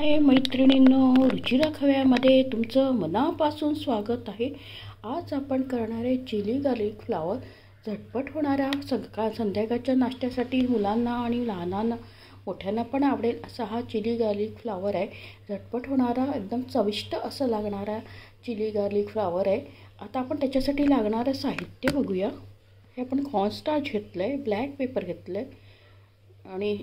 हाय मैत्रिणींनो, रुचिरा खव्यामध्ये तुमचं मनापासून स्वागत आहे. आज आपण करणार आहे चिली गार्लिक फ्लावर. झटपट होणारा संध्याकाळच्या नाश्त्यासाठी मुलांना आणि लहानांना मोठ्यांना पण आवडेल असा हा चिली गार्लिक फ्लावर आहे. झटपट होणारा एकदम चविष्ट असं लागणारा चिली गार्लिक फ्लावर आहे. आता आपण त्याच्यासाठी लागणारं साहित्य बघूया. हे आपण कॉर्नस्टार्च घेतलं आहे, ब्लॅक पेपर घेतलं आहे आणि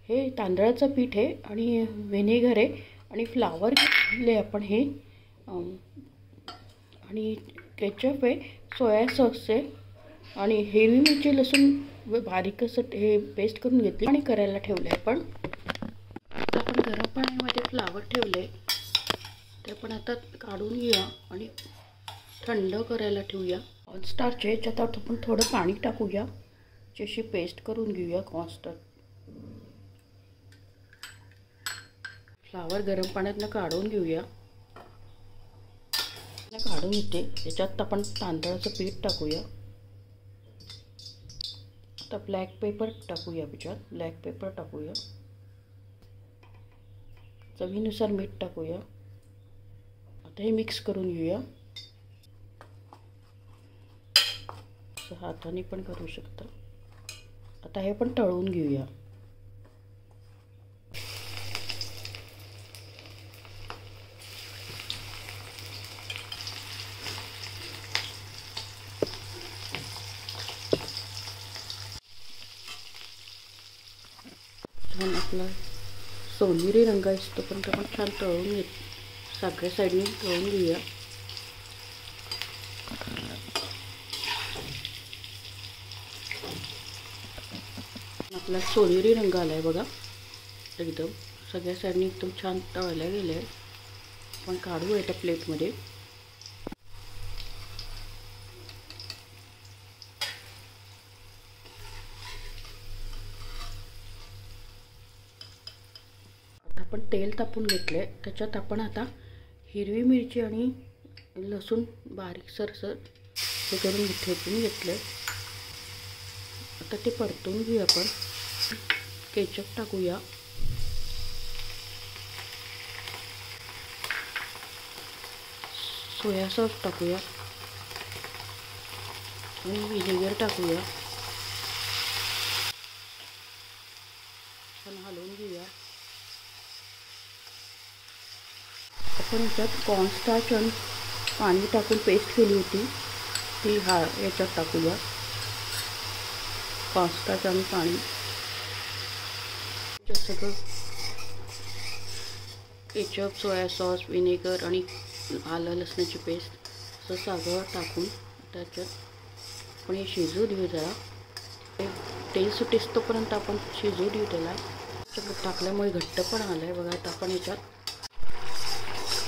हे तांदळाचं पीठ आहे आणि व्हिनेगर आहे आणि फ्लावर घेतले आपण हे आणि केचप आहे, सोया सॉस आहे आणि हिरवी मिरची लसूण बारीक असं हे पेस्ट करून घेतली आणि करायला ठेवलं आहे. आपण गरम पाण्यामध्ये फ्लावर ठेवले ते आपण आता काढून घेऊया आणि थंड करायला ठेवूया. कॉर्नस्टार्च आहे, त्याच्यात आपण थोडं पाणी टाकूया, जशी पेस्ट करून घेऊया कॉर्नस्टार्च. फ्लावर गरम पाण्यातनं काढून घेऊया. काढून घेते. याच्यात आपण तांदळाचं पीठ टाकूया. आता ब्लॅक पेपर टाकूया. त्याच्यात ब्लॅक पेपर टाकूया. चवीनुसार मीठ टाकूया. आता हे मिक्स करून घेऊया. हाताने पण करू शकता. आता हे पण तळून घेऊया. छान आपला सोनेरी रंग असतो पण आपण छान तळून घेऊ. सगळ्या साईडने तळून घेऊया. आपला सोनेरी रंग आला आहे बघा. एकदम सगळ्या साईडने एकदम छान तळल्या गेले आहे. आपण काढू एका प्लेटमध्ये. आपण तेल तापून घेतले. त्याच्यात आपण आता हिरवी मिरची आणि लसूण बारीक सरसर हे करून ठेचून घेतले. आता ते परतून घेऊया. आपण केचप टाकूया. सोया सॉस टाकूया आणि व्हिनेगर टाकूया. छान हलवून घेऊया. आपण याच्यात कॉर्नस्टार्च आणि पाणी टाकून पेस्ट केली होती ती याच्यात टाकूया. कॉर्नस्टार्च आणि पाणी सगळं केचप, सोया सॉस, व्हिनेगर आणि आलं लसणाची पेस्ट असं सगळं टाकून त्याच्यात आपण हे शिजू देऊ. जरा तेल सुटेस्तोपर्यंत आपण शिजू देऊ. त्याला सगळं टाकल्यामुळे घट्ट पण आलं आहे बघा. आता आपण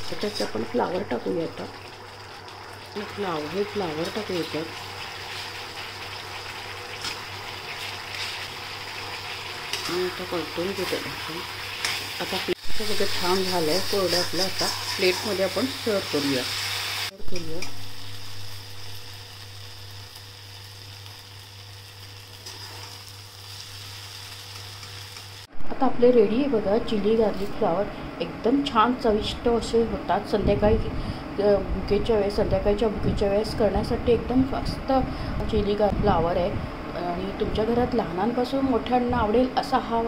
त्याच्यात आपण फ्लावर टाकूया. आता हे फ्लावर टाकूया याच्यात. आणि आता परतून घेऊ त्याला. आता सगळं छान झालं आहे. कोरडं आपलं आता प्लेटमध्ये आपण सर्व करूया. आता आपले रेडी आहे बघा चिली गार्लिक फ्लावर. एकदम छान चविष्ट असे होतात. संध्याकाळच्या भुकेच्या वेळेस करण्यासाठी एकदम मस्त चिली गार्लिक फ्लावर आहे आणि तुमच्या घरात लहानांपासून मोठ्यांना आवडेल असा हा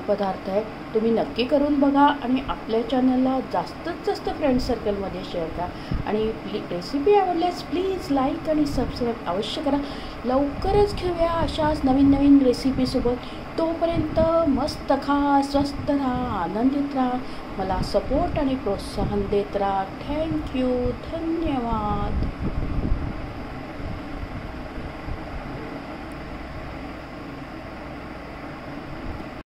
पदार्थ आहे. तुम्ही नक्की करून बघा आणि आपल्या चॅनलला जास्तीत जास्त फ्रेंड सर्कलमध्ये शेअर करा आणि रेसिपी आवडल्यास प्लीज लाईक आणि सबस्क्राईब अवश्य करा. लवकरच घेऊया अशाच नवीन रेसिपीसोबत. तोपर्यंत मस्त खा, स्वस्त राहा, आनंदित राहा. मला सपोर्ट आणि प्रोत्साहन देत राहा. थँक्यू. धन्यवाद.